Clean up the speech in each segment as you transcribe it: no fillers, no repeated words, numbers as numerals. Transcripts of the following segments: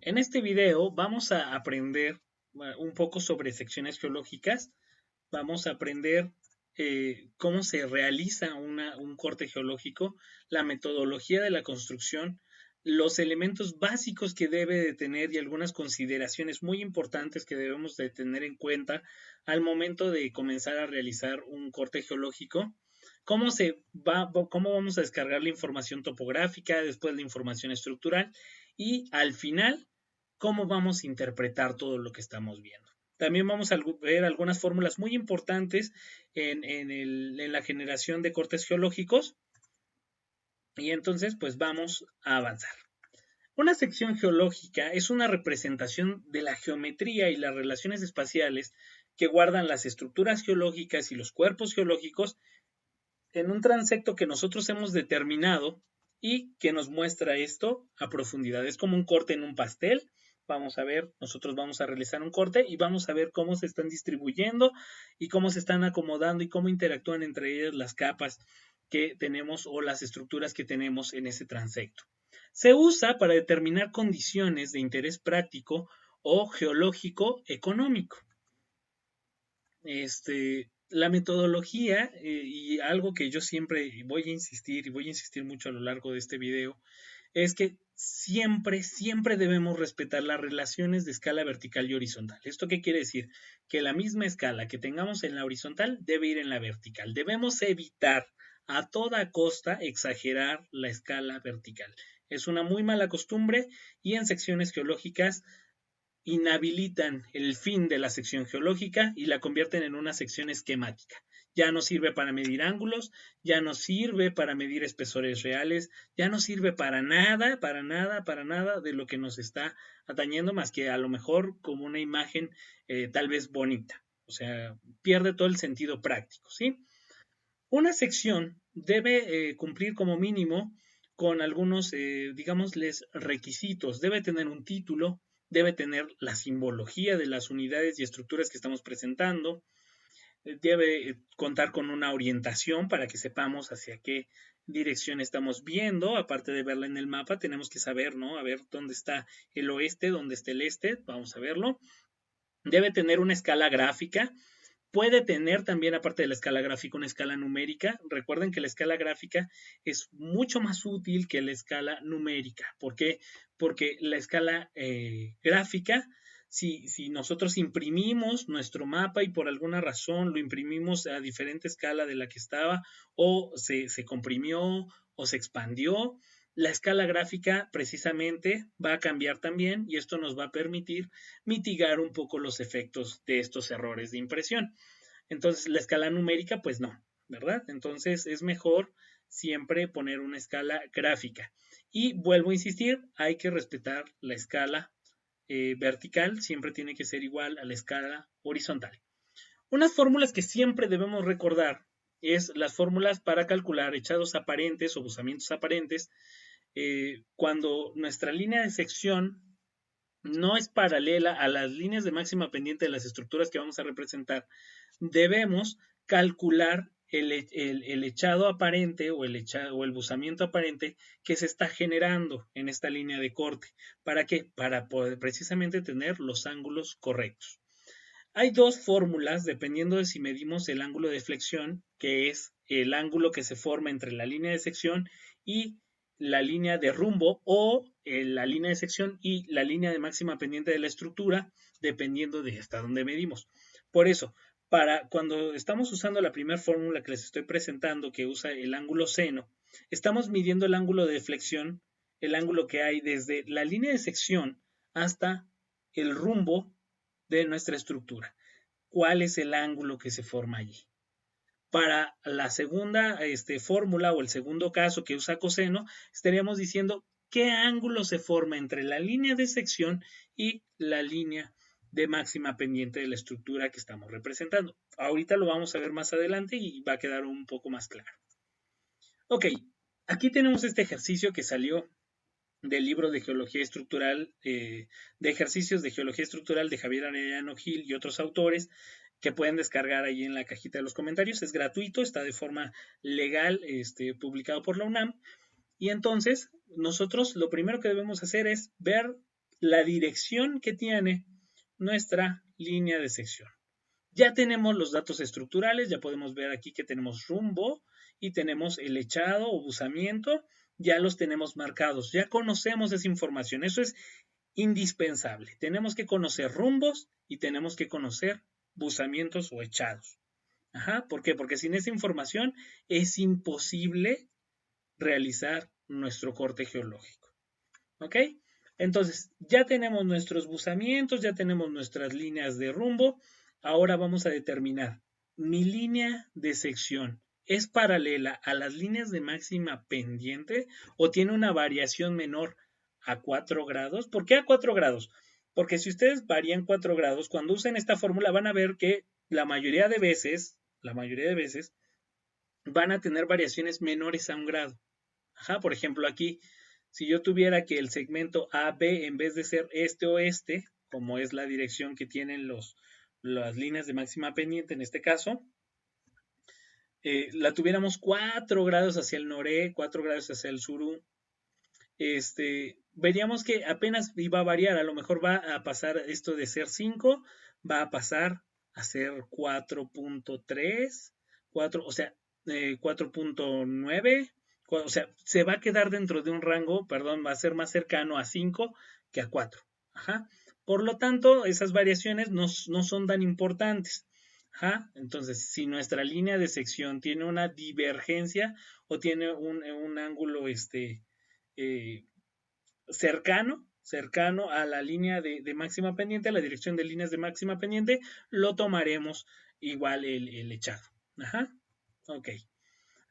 En este video vamos a aprender un poco sobre secciones geológicas. Vamos a aprender cómo se realiza un corte geológico, la metodología de la construcción, los elementos básicos que debe de tener y algunas consideraciones muy importantes que debemos de tener en cuenta al momento de comenzar a realizar un corte geológico. Cómo vamos a descargar la información topográfica, después la información estructural y al final cómo vamos a interpretar todo lo que estamos viendo. También vamos a ver algunas fórmulas muy importantes en la generación de cortes geológicos y entonces pues vamos a avanzar. Una sección geológica es una representación de la geometría y las relaciones espaciales que guardan las estructuras geológicas y los cuerpos geológicos en un transecto que nosotros hemos determinado y que nos muestra esto a profundidad. Es como un corte en un pastel. Vamos a ver, nosotros vamos a realizar un corte y vamos a ver cómo se están distribuyendo y cómo se están acomodando y cómo interactúan entre ellas las capas que tenemos o las estructuras que tenemos en ese transecto. Se usa para determinar condiciones de interés práctico o geológico económico. La metodología y algo que yo siempre voy a insistir y voy a insistir mucho a lo largo de este video es que siempre debemos respetar las relaciones de escala vertical y horizontal. ¿Esto qué quiere decir? Que la misma escala que tengamos en la horizontal debe ir en la vertical. Debemos evitar a toda costa exagerar la escala vertical. Es una muy mala costumbre y en secciones geológicas inhabilitan el fin de la sección geológica y la convierten en una sección esquemática. Ya no sirve para medir ángulos, ya no sirve para medir espesores reales, ya no sirve para nada de lo que nos está atañendo, más que a lo mejor como una imagen tal vez bonita. O sea, pierde todo el sentido práctico, ¿sí? Una sección debe cumplir como mínimo con algunos, digámosles, requisitos. Debe tener un título, debe tener la simbología de las unidades y estructuras que estamos presentando, debe contar con una orientación para que sepamos hacia qué dirección estamos viendo. Aparte de verla en el mapa, tenemos que saber, ¿no? A ver dónde está el oeste, dónde está el este, vamos a verlo. Debe tener una escala gráfica, puede tener también, aparte de la escala gráfica, una escala numérica. Recuerden que la escala gráfica es mucho más útil que la escala numérica. ¿Por qué? Porque la escala gráfica, si nosotros imprimimos nuestro mapa y por alguna razón lo imprimimos a diferente escala de la que estaba, o se comprimió o se expandió, la escala gráfica precisamente va a cambiar también y esto nos va a permitir mitigar un poco los efectos de estos errores de impresión. Entonces, la escala numérica, pues no, ¿verdad? Entonces, es mejor siempre poner una escala gráfica. Y vuelvo a insistir, hay que respetar la escala vertical, siempre tiene que ser igual a la escala horizontal. Unas fórmulas que siempre debemos recordar es las fórmulas para calcular echados aparentes o buzamientos aparentes cuando nuestra línea de sección no es paralela a las líneas de máxima pendiente de las estructuras que vamos a representar, debemos calcular el echado aparente o el buzamiento aparente que se está generando en esta línea de corte. ¿Para qué? Para poder precisamente tener los ángulos correctos. Hay dos fórmulas dependiendo de si medimos el ángulo de flexión, que es el ángulo que se forma entre la línea de sección y la línea de rumbo, o la línea de sección y la línea de máxima pendiente de la estructura, dependiendo de hasta dónde medimos. Por eso, cuando estamos usando la primera fórmula que les estoy presentando, que usa el ángulo seno, estamos midiendo el ángulo de flexión, el ángulo que hay desde la línea de sección hasta el rumbo de nuestra estructura. ¿Cuál es el ángulo que se forma allí? Para la segunda fórmula o el segundo caso que usa coseno, estaríamos diciendo qué ángulo se forma entre la línea de sección y la línea de máxima pendiente de la estructura que estamos representando. Ahorita lo vamos a ver más adelante y va a quedar un poco más claro. Ok, aquí tenemos este ejercicio que salió del libro de Geología Estructural, de ejercicios de Geología Estructural de Javier Arellano Gil y otros autores, que pueden descargar ahí en la cajita de los comentarios. Es gratuito, está de forma legal, publicado por la UNAM. Y entonces, nosotros lo primero que debemos hacer es ver la dirección que tiene nuestra línea de sección. Ya tenemos los datos estructurales, ya podemos ver aquí que tenemos rumbo y tenemos el echado o buzamiento, ya los tenemos marcados, ya conocemos esa información, eso es indispensable. Tenemos que conocer rumbos y tenemos que conocer buzamientos o echados. Ajá, ¿por qué? Porque sin esa información es imposible realizar nuestro corte geológico. ¿Ok? Entonces, ya tenemos nuestros buzamientos, ya tenemos nuestras líneas de rumbo. Ahora vamos a determinar, mi línea de sección es paralela a las líneas de máxima pendiente o tiene una variación menor a 4 grados. ¿Por qué a 4 grados? Porque si ustedes varían 4 grados, cuando usen esta fórmula van a ver que la mayoría de veces van a tener variaciones menores a 1 grado. Ajá, por ejemplo, aquí, si yo tuviera que el segmento AB, en vez de ser este-oeste, como es la dirección que tienen las líneas de máxima pendiente en este caso, la tuviéramos 4 grados hacia el norte, 4 grados hacia el sur, veríamos que apenas iba a variar, a lo mejor va a pasar esto de ser 5, va a pasar a ser 4.3, 4, o sea, 4.9, o sea, se va a quedar dentro de un rango, perdón, va a ser más cercano a 5 que a 4. Ajá. Por lo tanto, esas variaciones no son tan importantes. Ajá. Entonces, si nuestra línea de sección tiene una divergencia o tiene un ángulo cercano a la línea de máxima pendiente, a la dirección de líneas de máxima pendiente, lo tomaremos igual el echado. Ajá. Ok.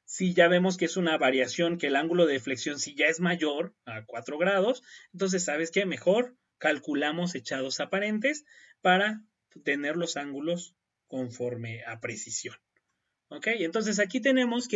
Si ya vemos que es una variación, que el ángulo de deflexión si ya es mayor a 4 grados, entonces, ¿sabes qué? Mejor calculamos echados aparentes para tener los ángulos conforme a precisión. ¿Ok? Entonces aquí tenemos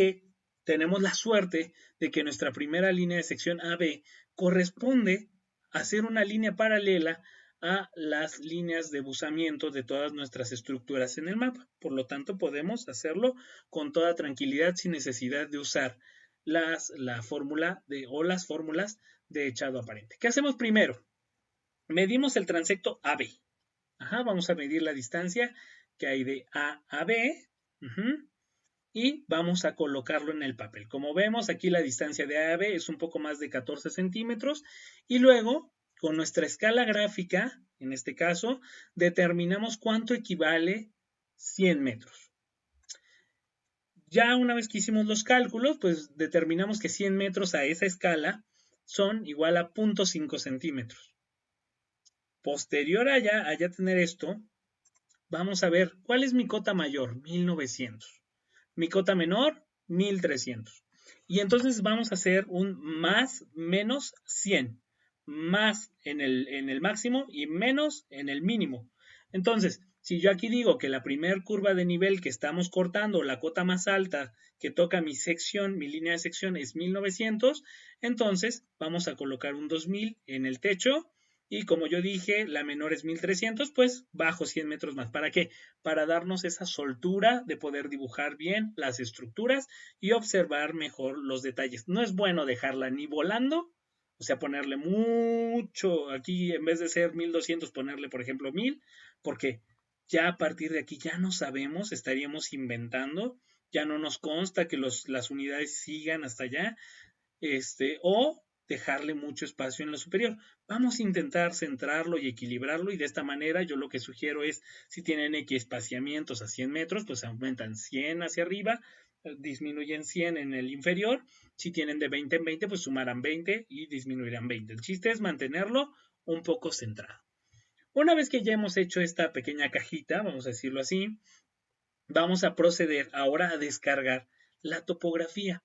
la suerte de que nuestra primera línea de sección AB corresponde a ser una línea paralela a las líneas de buzamiento de todas nuestras estructuras en el mapa. Por lo tanto, podemos hacerlo con toda tranquilidad sin necesidad de usar la fórmula o las fórmulas de echado aparente. ¿Qué hacemos primero? Medimos el transecto AB. Ajá, vamos a medir la distancia que hay de A a B. Y vamos a colocarlo en el papel. Como vemos, aquí la distancia de A a B es un poco más de 14 centímetros. Y luego, con nuestra escala gráfica, en este caso, determinamos cuánto equivale 100 metros. Ya una vez que hicimos los cálculos, pues determinamos que 100 metros a esa escala son igual a 0.5 centímetros. Posterior a ya tener esto, vamos a ver cuál es mi cota mayor, 1900. Mi cota menor, 1300. Y entonces vamos a hacer un más menos 100. Más en el máximo y menos en el mínimo. Entonces, si yo aquí digo que la primera curva de nivel que estamos cortando, la cota más alta que toca mi sección, mi línea de sección es 1900, entonces vamos a colocar un 2000 en el techo. Y como yo dije, la menor es 1300, pues bajo 100 metros más. ¿Para qué? Para darnos esa soltura de poder dibujar bien las estructuras y observar mejor los detalles. No es bueno dejarla ni volando, o sea, ponerle mucho, aquí en vez de ser 1200, ponerle por ejemplo 1000, porque ya a partir de aquí ya no sabemos, estaríamos inventando, ya no nos consta que las unidades sigan hasta allá, o dejarle mucho espacio en la superior. Vamos a intentar centrarlo y equilibrarlo y de esta manera yo lo que sugiero es, si tienen X espaciamientos a 100 metros, pues aumentan 100 hacia arriba, disminuyen 100 en el inferior. Si tienen de 20 en 20, pues sumarán 20 y disminuirán 20. El chiste es mantenerlo un poco centrado. Una vez que ya hemos hecho esta pequeña cajita, vamos a decirlo así, vamos a proceder ahora a descargar la topografía.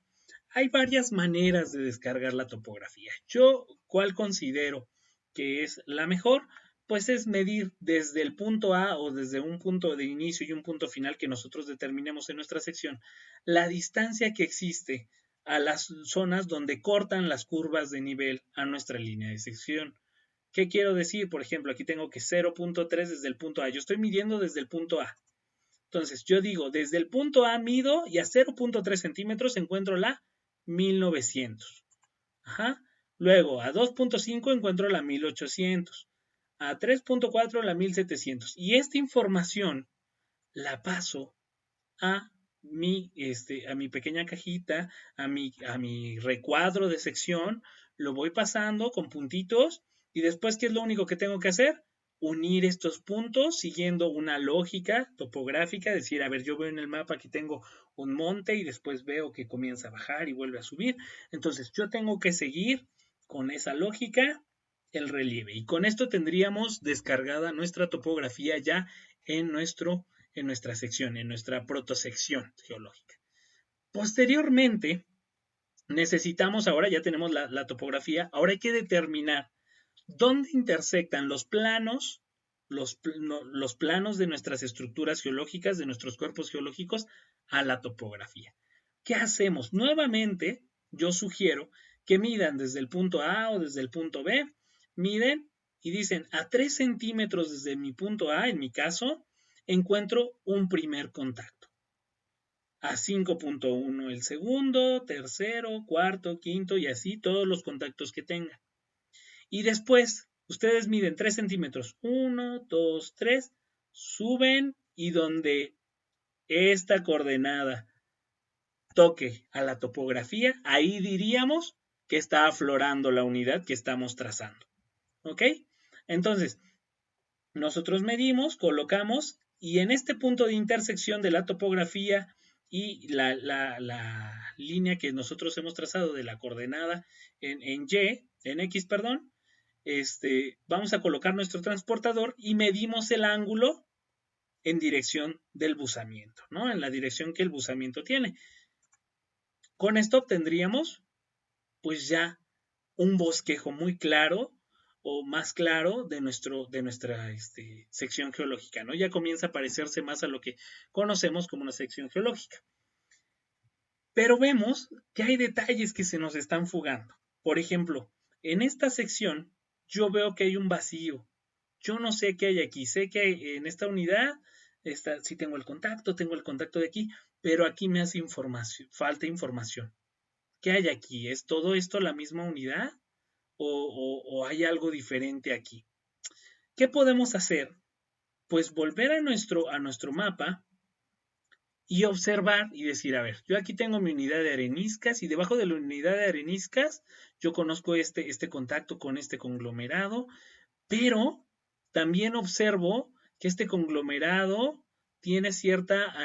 Hay varias maneras de descargar la topografía. Yo, ¿cuál considero que es la mejor? Pues es medir desde el punto A o desde un punto de inicio y un punto final que nosotros determinemos en nuestra sección, la distancia que existe a las zonas donde cortan las curvas de nivel a nuestra línea de sección. ¿Qué quiero decir? Por ejemplo, aquí tengo que 0.3 desde el punto A. Yo estoy midiendo desde el punto A. Entonces, yo digo, desde el punto A mido y a 0.3 centímetros encuentro la 1900. Ajá. Luego, a 2.5 encuentro la 1800. A 3.4 la 1700. Y esta información la paso a mi pequeña cajita, a mi recuadro de sección, lo voy pasando con puntitos y después, ¿qué es lo único que tengo que hacer? Unir estos puntos siguiendo una lógica topográfica, decir, a ver, yo veo en el mapa que tengo un monte y después veo que comienza a bajar y vuelve a subir. Entonces, yo tengo que seguir con esa lógica el relieve. Y con esto tendríamos descargada nuestra topografía ya en nuestra sección, en nuestra protosección geológica. Posteriormente, necesitamos, ahora ya tenemos la topografía, ahora hay que determinar dónde intersectan los planos de nuestras estructuras geológicas, de nuestros cuerpos geológicos, a la topografía. ¿Qué hacemos? Nuevamente, yo sugiero que midan desde el punto A o desde el punto B, miden y dicen a 3 centímetros desde mi punto A, en mi caso, encuentro un primer contacto. A 5.1 el segundo, tercero, cuarto, quinto y así todos los contactos que tengan. Y después, ustedes miden 3 centímetros. 1, 2, 3. Suben y donde esta coordenada toque a la topografía, ahí diríamos que está aflorando la unidad que estamos trazando. ¿Ok? Entonces, nosotros medimos, colocamos y en este punto de intersección de la topografía y la línea que nosotros hemos trazado de la coordenada en Y, en X, perdón, vamos a colocar nuestro transportador y medimos el ángulo en dirección del buzamiento, ¿no? En la dirección que el buzamiento tiene. Con esto obtendríamos, pues ya, un bosquejo muy claro o más claro de nuestra sección geológica, ¿no? Ya comienza a parecerse más a lo que conocemos como una sección geológica. Pero vemos que hay detalles que se nos están fugando. Por ejemplo, en esta sección yo veo que hay un vacío. Yo no sé qué hay aquí. Sé que hay en esta unidad, sí tengo el contacto de aquí, pero aquí me hace falta información. ¿Qué hay aquí? ¿Es todo esto la misma unidad? ¿O hay algo diferente aquí? ¿Qué podemos hacer? Pues volver a nuestro mapa y observar y decir, a ver, yo aquí tengo mi unidad de areniscas y debajo de la unidad de areniscas yo conozco este contacto con este conglomerado, pero también observo que este conglomerado tiene cierta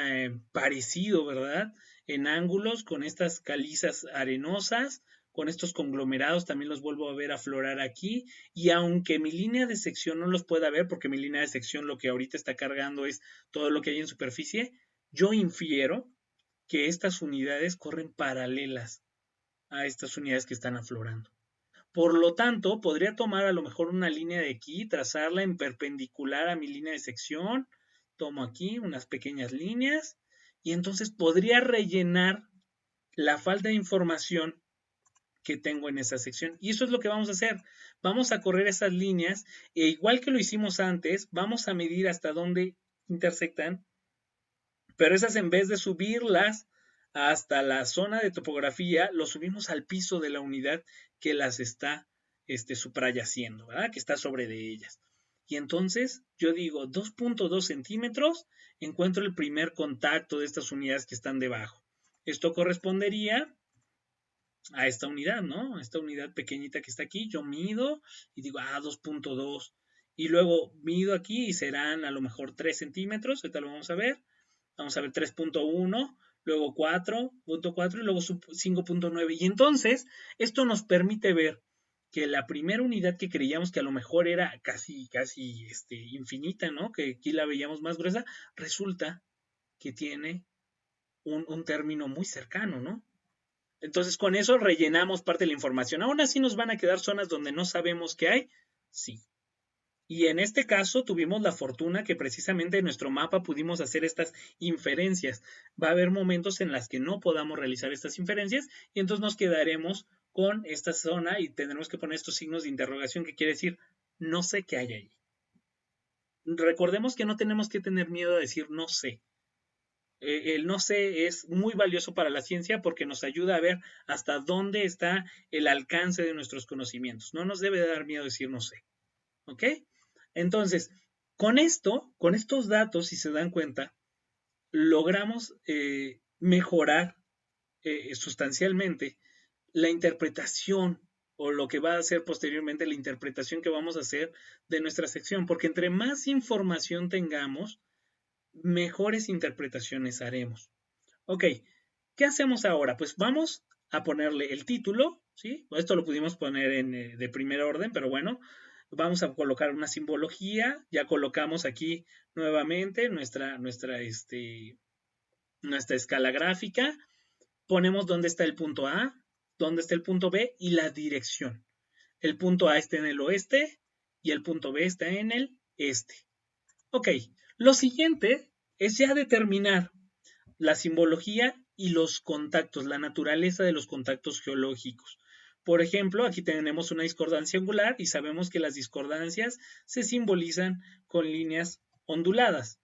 parecido, ¿verdad? En ángulos con estas calizas arenosas, con estos conglomerados también los vuelvo a ver aflorar aquí, y aunque mi línea de sección no los pueda ver, porque mi línea de sección lo que ahorita está cargando es todo lo que hay en superficie, yo infiero que estas unidades corren paralelas a estas unidades que están aflorando. Por lo tanto, podría tomar a lo mejor una línea de aquí, trazarla en perpendicular a mi línea de sección, tomo aquí unas pequeñas líneas y entonces podría rellenar la falta de información que tengo en esa sección. Y eso es lo que vamos a hacer. Vamos a correr esas líneas e igual que lo hicimos antes, vamos a medir hasta dónde intersectan, pero esas en vez de subirlas hasta la zona de topografía, lo subimos al piso de la unidad que las está suprayaciendo, ¿verdad? Que está sobre de ellas. Y entonces yo digo 2.2 centímetros, encuentro el primer contacto de estas unidades que están debajo. Esto correspondería a esta unidad, ¿no? A esta unidad pequeñita que está aquí. Yo mido y digo, 2.2. Y luego mido aquí y serán a lo mejor 3 centímetros. Ahorita lo vamos a ver. Vamos a ver 3.1, luego 4.4 y luego 5.9. Y entonces, esto nos permite ver que la primera unidad que creíamos que a lo mejor era casi infinita, ¿no? Que aquí la veíamos más gruesa, resulta que tiene un término muy cercano, ¿no? Entonces, con eso rellenamos parte de la información. Aún así nos van a quedar zonas donde no sabemos qué hay, sí. Y en este caso tuvimos la fortuna que precisamente en nuestro mapa pudimos hacer estas inferencias. Va a haber momentos en las que no podamos realizar estas inferencias y entonces nos quedaremos con esta zona y tendremos que poner estos signos de interrogación que quiere decir no sé qué hay ahí. Recordemos que no tenemos que tener miedo a decir no sé. El no sé es muy valioso para la ciencia porque nos ayuda a ver hasta dónde está el alcance de nuestros conocimientos. No nos debe dar miedo decir no sé. ¿Ok? Entonces, con esto, con estos datos, si se dan cuenta, logramos mejorar sustancialmente la interpretación o lo que va a ser posteriormente la interpretación que vamos a hacer de nuestra sección, porque entre más información tengamos, mejores interpretaciones haremos. Ok, ¿qué hacemos ahora? Pues vamos a ponerle el título, ¿sí? Esto lo pudimos poner de primer orden, pero bueno, vamos a colocar una simbología, ya colocamos aquí nuevamente nuestra escala gráfica, ponemos dónde está el punto A, dónde está el punto B y la dirección. El punto A está en el oeste y el punto B está en el este. Ok, lo siguiente es ya determinar la simbología y los contactos, la naturaleza de los contactos geológicos. Por ejemplo, aquí tenemos una discordancia angular y sabemos que las discordancias se simbolizan con líneas onduladas.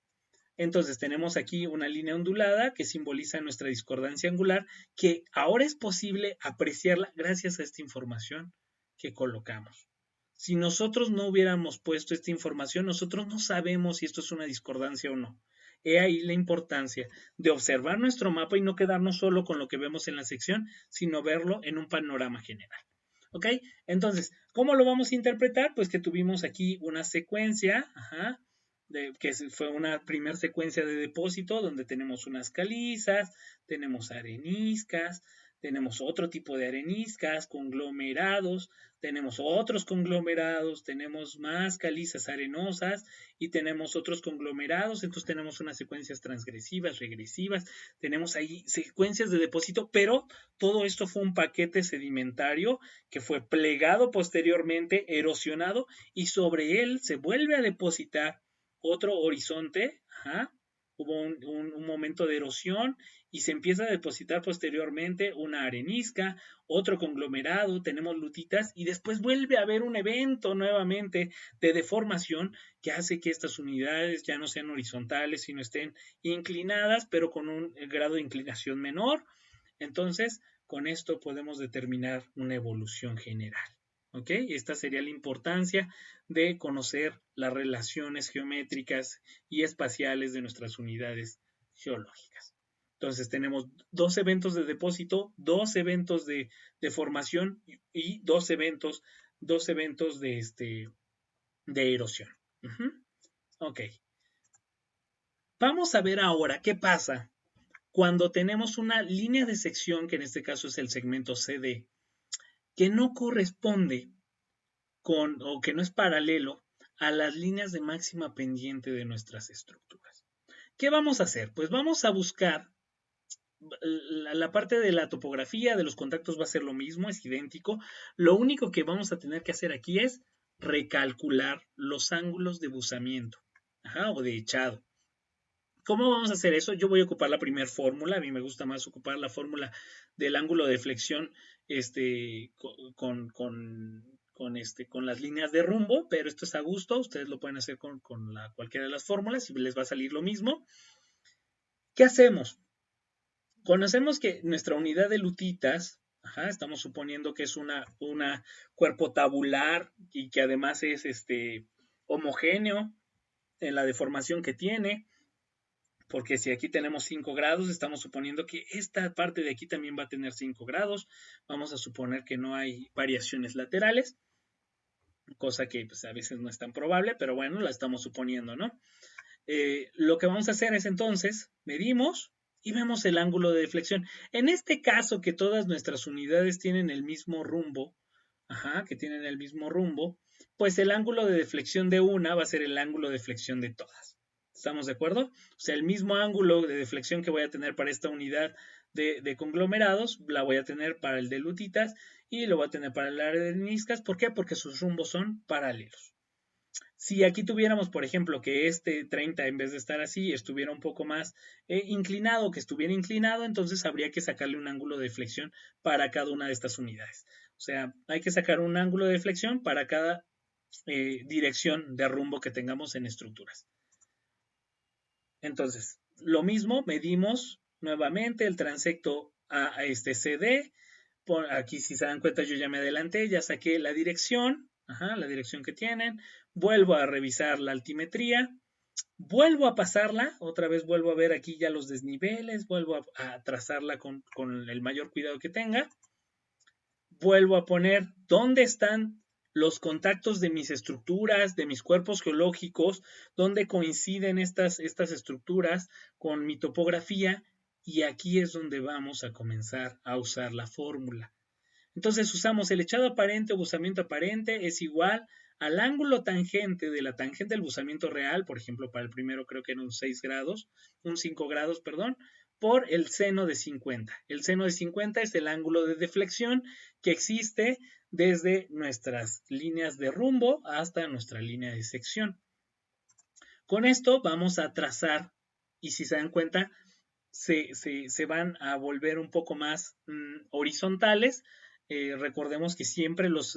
Entonces tenemos aquí una línea ondulada que simboliza nuestra discordancia angular, que ahora es posible apreciarla gracias a esta información que colocamos. Si nosotros no hubiéramos puesto esta información, nosotros no sabemos si esto es una discordancia o no. He ahí la importancia de observar nuestro mapa y no quedarnos solo con lo que vemos en la sección, sino verlo en un panorama general. ¿Ok? Entonces, ¿cómo lo vamos a interpretar? Pues que tuvimos aquí una secuencia, que fue una primera secuencia de depósito donde tenemos unas calizas, tenemos areniscas, tenemos otro tipo de areniscas, conglomerados, tenemos otros conglomerados, tenemos más calizas arenosas y tenemos otros conglomerados, entonces tenemos unas secuencias transgresivas, regresivas, tenemos ahí secuencias de depósito, pero todo esto fue un paquete sedimentario que fue plegado posteriormente, erosionado y sobre él se vuelve a depositar otro horizonte, hubo un momento de erosión y se empieza a depositar posteriormente una arenisca, otro conglomerado, tenemos lutitas y después vuelve a haber un evento nuevamente de deformación que hace que estas unidades ya no sean horizontales, sino estén inclinadas, pero con un grado de inclinación menor. Entonces, con esto podemos determinar una evolución general. ¿Ok? Esta sería la importancia de conocer las relaciones geométricas y espaciales de nuestras unidades geológicas. Entonces tenemos dos eventos de depósito, dos eventos de formación y dos eventos de erosión. Ok. Vamos a ver ahora qué pasa cuando tenemos una línea de sección, que en este caso es el segmento CD, que no corresponde o que no es paralelo a las líneas de máxima pendiente de nuestras estructuras. ¿Qué vamos a hacer? Pues vamos a buscar la parte de la topografía de los contactos va a ser lo mismo, es idéntico. Lo único que vamos a tener que hacer aquí es recalcular los ángulos de buzamiento o de echado. ¿Cómo vamos a hacer eso? Yo voy a ocupar la primera fórmula. A mí me gusta más ocupar la fórmula del ángulo de flexión con las líneas de rumbo, pero esto es a gusto. Ustedes lo pueden hacer con cualquiera de las fórmulas y les va a salir lo mismo. ¿Qué hacemos? Conocemos que nuestra unidad de lutitas, estamos suponiendo que es una cuerpo tabular y que además es homogéneo en la deformación que tiene. Porque si aquí tenemos 5 grados, estamos suponiendo que esta parte de aquí también va a tener 5 grados. Vamos a suponer que no hay variaciones laterales, cosa que pues, a veces no es tan probable, pero bueno, la estamos suponiendo, ¿no? Lo que vamos a hacer es entonces, medimos y vemos el ángulo de deflexión. En este caso, que todas nuestras unidades tienen el mismo rumbo, pues el ángulo de deflexión de una va a ser el ángulo de deflexión de todas. ¿Estamos de acuerdo? O sea, el mismo ángulo de deflexión que voy a tener para esta unidad de conglomerados, la voy a tener para el de lutitas y lo voy a tener para el área de areniscas. ¿Por qué? Porque sus rumbos son paralelos. Si aquí tuviéramos, por ejemplo, que este 30 en vez de estar así estuviera un poco más inclinado, que estuviera inclinado, entonces habría que sacarle un ángulo de flexión para cada una de estas unidades. O sea, hay que sacar un ángulo de flexión para cada dirección de rumbo que tengamos en estructuras. Entonces, Lo mismo, medimos nuevamente el transecto a este CD. Aquí si se dan cuenta yo ya me adelanté, ya saqué la dirección, la dirección que tienen. Vuelvo a revisar la altimetría. Vuelvo a pasarla, otra vez vuelvo a ver aquí ya los desniveles, vuelvo a trazarla con el mayor cuidado que tenga. Vuelvo a poner dónde están los contactos de mis estructuras, de mis cuerpos geológicos, dónde coinciden estas estructuras con mi topografía, y aquí es donde vamos a comenzar a usar la fórmula. Entonces usamos el echado aparente o buzamiento aparente es igual al ángulo tangente de la tangente del buzamiento real, por ejemplo, para el primero creo que era un 6 grados, un 5 grados, perdón, por el seno de 50. El seno de 50 es el ángulo de deflexión que existe desde nuestras líneas de rumbo hasta nuestra línea de sección. Con esto vamos a trazar, y si se dan cuenta, se van a volver un poco más horizontales. Recordemos que siempre los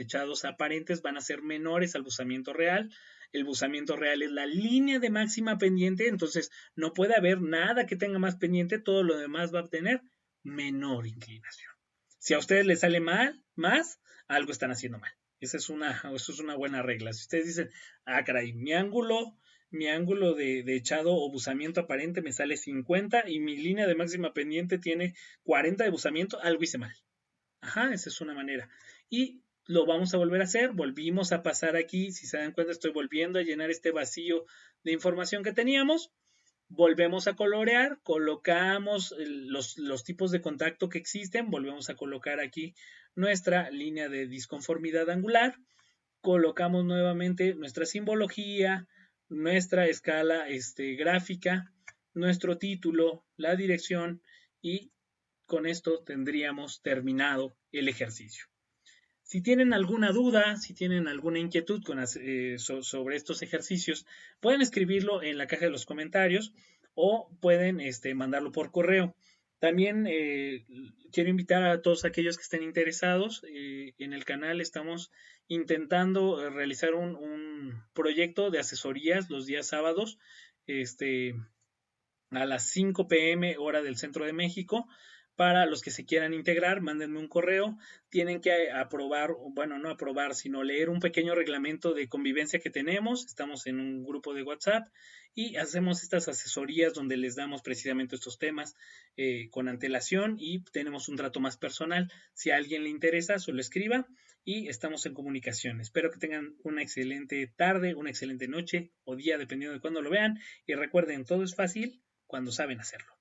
echados aparentes van a ser menores al buzamiento real. El buzamiento real es la línea de máxima pendiente, entonces no puede haber nada que tenga más pendiente, todo lo demás va a tener menor inclinación. Si a ustedes les sale mal, más, algo están haciendo mal. Esa es una buena regla. Si ustedes dicen, caray, mi ángulo de echado o buzamiento aparente me sale 50 y mi línea de máxima pendiente tiene 40 de buzamiento, algo hice mal. Esa es una manera. Y lo vamos a volver a hacer. Volvimos a pasar aquí. Si se dan cuenta, estoy volviendo a llenar este vacío de información que teníamos. Volvemos a colorear, colocamos los tipos de contacto que existen, volvemos a colocar aquí nuestra línea de disconformidad angular, colocamos nuevamente nuestra simbología, nuestra escala gráfica, nuestro título, la dirección, y con esto tendríamos terminado el ejercicio. Si tienen alguna duda, si tienen alguna inquietud sobre estos ejercicios, pueden escribirlo en la caja de los comentarios o pueden mandarlo por correo. También quiero invitar a todos aquellos que estén interesados. En el canal estamos intentando realizar un proyecto de asesorías los días sábados a las 5 p.m. hora del centro de México. Para los que se quieran integrar, mándenme un correo. Tienen que aprobar, bueno, no aprobar, sino leer un pequeño reglamento de convivencia que tenemos. Estamos en un grupo de WhatsApp y hacemos estas asesorías donde les damos precisamente estos temas con antelación y tenemos un trato más personal. Si a alguien le interesa, solo escriba y estamos en comunicación. Espero que tengan una excelente tarde, una excelente noche o día, dependiendo de cuándo lo vean. Y recuerden, todo es fácil cuando saben hacerlo.